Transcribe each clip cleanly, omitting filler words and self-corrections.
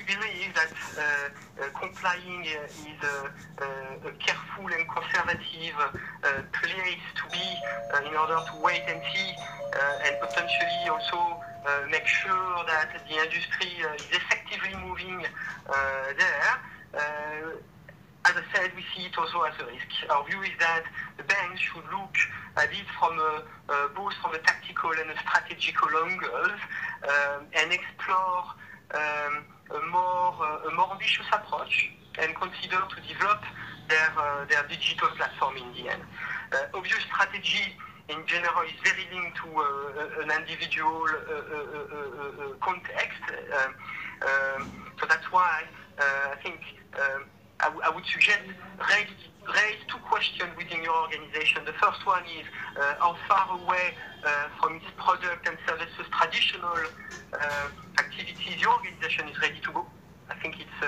believe that complying is a careful and conservative place to be in order to wait and see and potentially also make sure that the industry is effectively moving there. As I said, we see it also as a risk. Our view is that the banks should look at it from both from a tactical and a strategical angles and explore a more ambitious approach and consider to develop their digital platform in the end. Obvious strategy in general is very linked to an individual context. So that's why I think I would suggest raise two questions within your organization. The first one is how far away from its product and services traditional activities your organization is ready to go. I think it's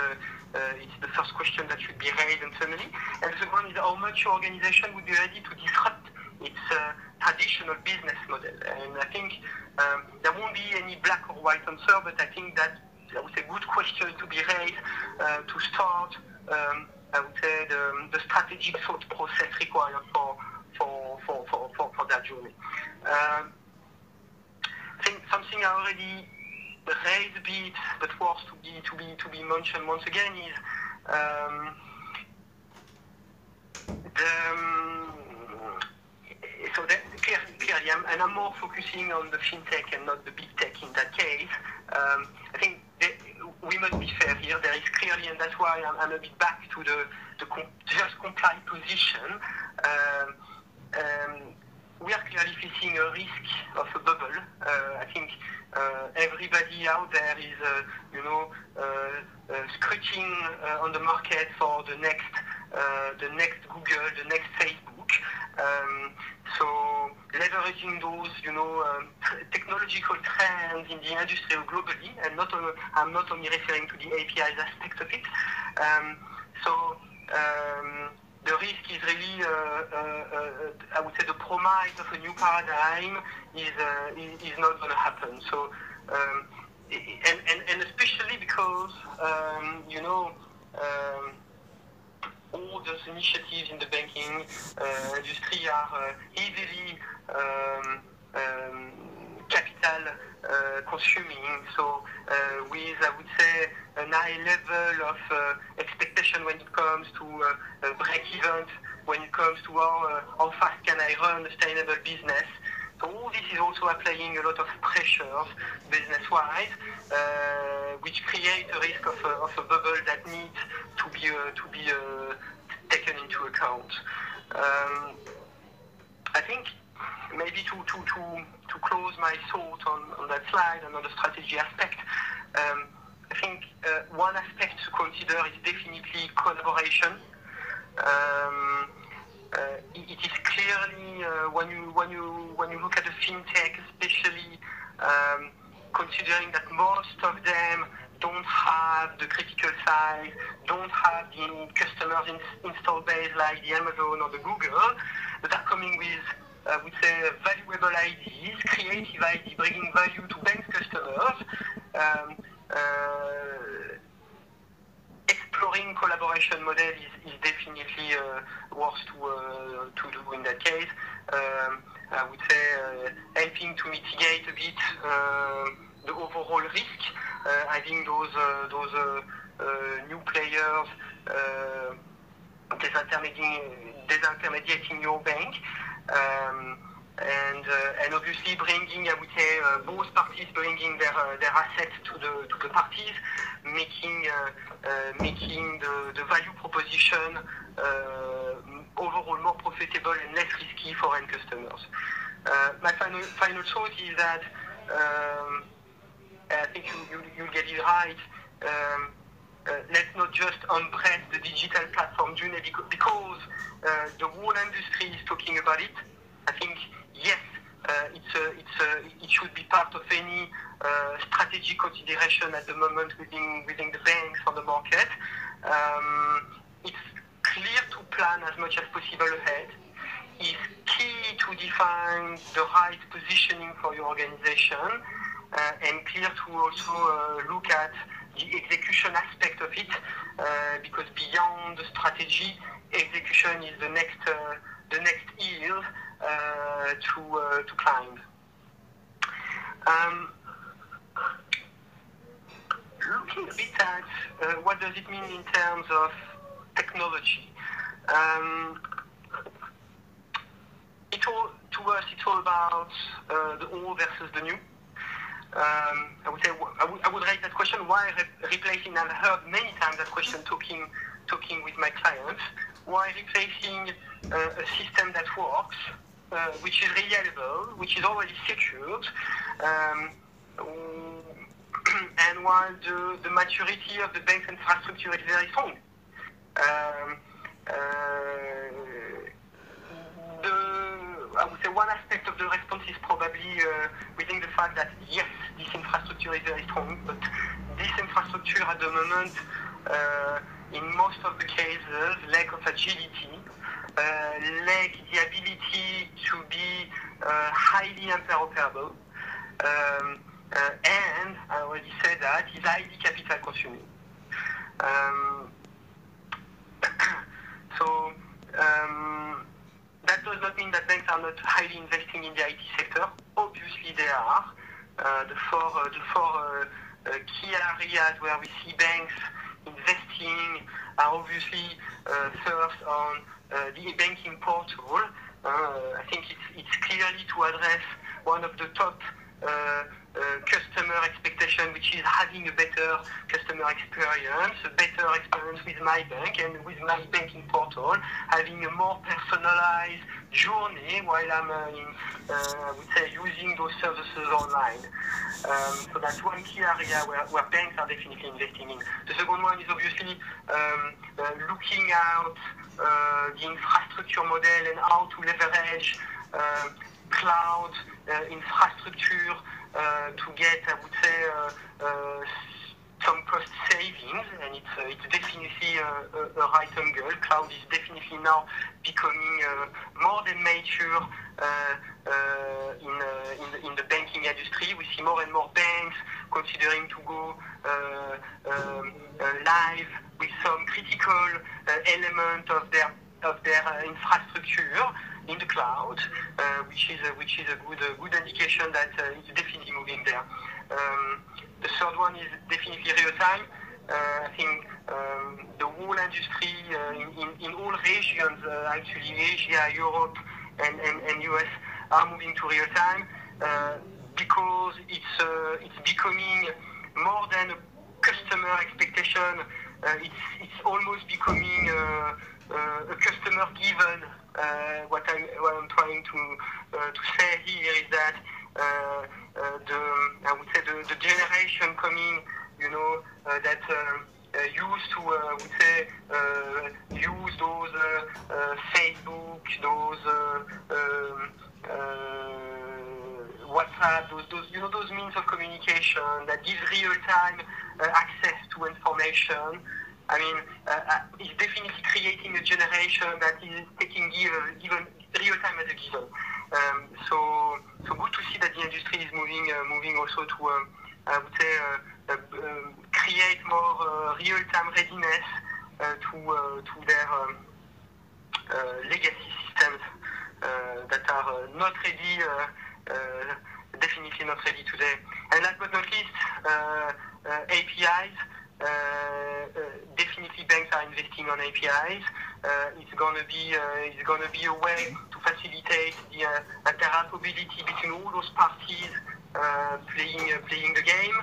the first question that should be raised internally. And the second one is how much your organization would be ready to disrupt its traditional business model. And I think there won't be any black or white answer, but I think that I would say good question to be raised to start. I would say the strategic thought process required for that journey. I think something I already raised a bit, but worth to be mentioned once again is clearly, I'm more focusing on the fintech and not the big tech in that case. I think we must be fair here. There is clearly, and that's why I'm a bit back to the just comply position. We are clearly facing a risk of a bubble. I think everybody out there is, scratching on the market for the next Google, the next Facebook. So leveraging those, technological trends in the industry globally, and I'm not only referring to the APIs aspect of it. The risk is really, I would say, the promise of a new paradigm is not going to happen. So, and especially because, all those initiatives in the banking industry are heavily capital consuming. So with, I would say, a high level of expectation when it comes to break even, when it comes to how fast can I run a sustainable business. So all this is also applying a lot of pressures business-wise, which create a risk of a bubble that needs to be taken into account. I think maybe to close my thought on that slide and on the strategy aspect, I think one aspect to consider is definitely collaboration. It is clearly when you look at the fintech, especially considering that most of them don't have the critical size, don't have the customers install base like the Amazon or the Google, but are coming with, I would say, valuable ideas, creative ideas, bringing value to bank customers. Exploring collaboration model is definitely worth to do in that case. I would say helping to mitigate a bit the overall risk, having those new players disintermediating your bank, and obviously bringing, I would say, both parties bringing their assets to the parties, making the value proposition overall more profitable and less risky for end customers. My final thought is that I think you'll get it right. Let's not just embrace the digital platform journey because the whole industry is talking about it. I think yes, it should be part of any strategic consideration at the moment within the banks on the market. It's clear to plan as much as possible ahead. It's key to define the right positioning for your organization. and clear to also look at the execution aspect of it, because beyond the strategy, execution is the next hill to climb. Looking a bit at what does it mean in terms of technology. To us, it's all about the old versus the new. I would raise that question, why replacing, and I've heard many times that question talking with my clients, why replacing a system that works, which is reliable, which is already secured, and while the maturity of the bank's infrastructure is very strong. I would say one aspect of the response is probably within the fact that yes, this infrastructure is very strong, but this infrastructure at the moment, in most of the cases, lack of agility, lack the ability to be highly interoperable, and I already said that is highly capital consuming. That does not mean that banks are not highly investing in the IT sector. Obviously, they are. The four key areas where we see banks investing are obviously first on the banking portal. I think it's clearly to address one of the top customer expectation, which is having a better customer experience, a better experience with my bank and with my banking portal, having a more personalized journey while I'm I would say using those services online. So that's one key area where banks are definitely investing in. The second one is obviously looking at the infrastructure model and how to leverage cloud infrastructure to get, I would say, some cost savings, and it's definitely a right angle. Cloud is definitely now becoming more than mature in the banking industry. We see more and more banks considering to go live with some critical element of their infrastructure in the cloud, which is a good indication that it's definitely moving there. The third one is definitely real time. I think the whole industry in all regions, actually Asia, Europe, and US, are moving to real time because it's becoming more than a customer expectation. It's almost becoming a customer given. What I'm trying to say here is that I would say the generation coming, that used to, I would say, use those Facebook, those WhatsApp, those means of communication that give real-time access to information. I mean, it's definitely creating a generation that is taking given real-time as a given. So good to see that the industry is moving also to, I would say, create more real-time readiness to their legacy systems that are not ready, definitely not ready today. And last but not least, APIs. Definitely banks are investing on APIs. It's gonna be a way to facilitate the interoperability between all those parties playing the game.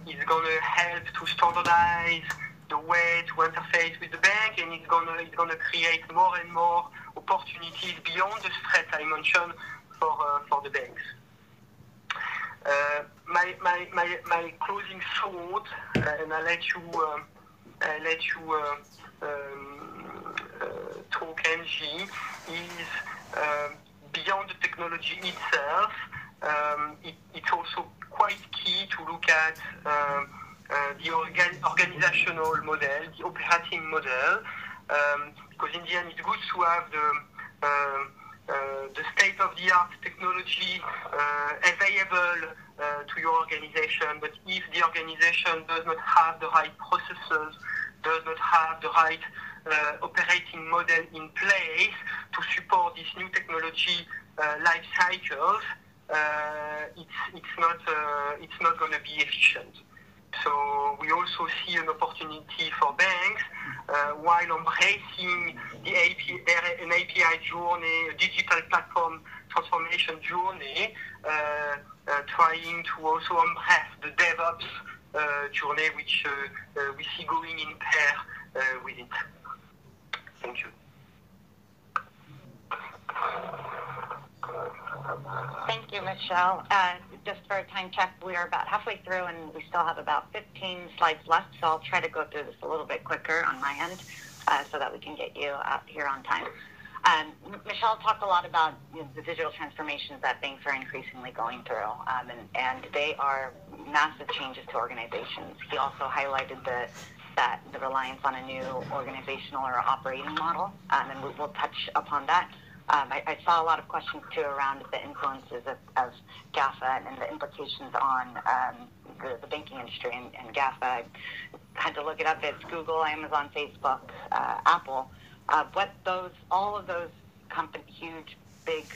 It's gonna help to standardize the way to interface with the bank, and it's gonna create more and more opportunities beyond the threat I mentioned for the banks. My closing thought, and I'll let you talk, Angie, is beyond the technology itself. It's also quite key to look at the organizational model, the operating model, because in the end it's good to have the state-of-the-art technology available to your organization, but if the organization does not have the right processes, does not have the right operating model in place to support this new technology life cycles, it's not going to be efficient. So we also see an opportunity for banks while embracing an API journey, a digital platform transformation journey, trying to also embrace the DevOps journey, which we see going in pair with it. Thank you. Thank you, Michel. Just for a time check, we are about halfway through and we still have about 15 slides left, so I'll try to go through this a little bit quicker on my end so that we can get you out here on time. Michel talked a lot about the digital transformations that banks are increasingly going through, and they are massive changes to organizations. He also highlighted that the reliance on a new organizational or operating model, and we'll touch upon that. I saw a lot of questions too around the influences of GAFA and the implications on the banking industry and GAFA. I had to look it up. It's Google, Amazon, Facebook, Apple. All of those huge, big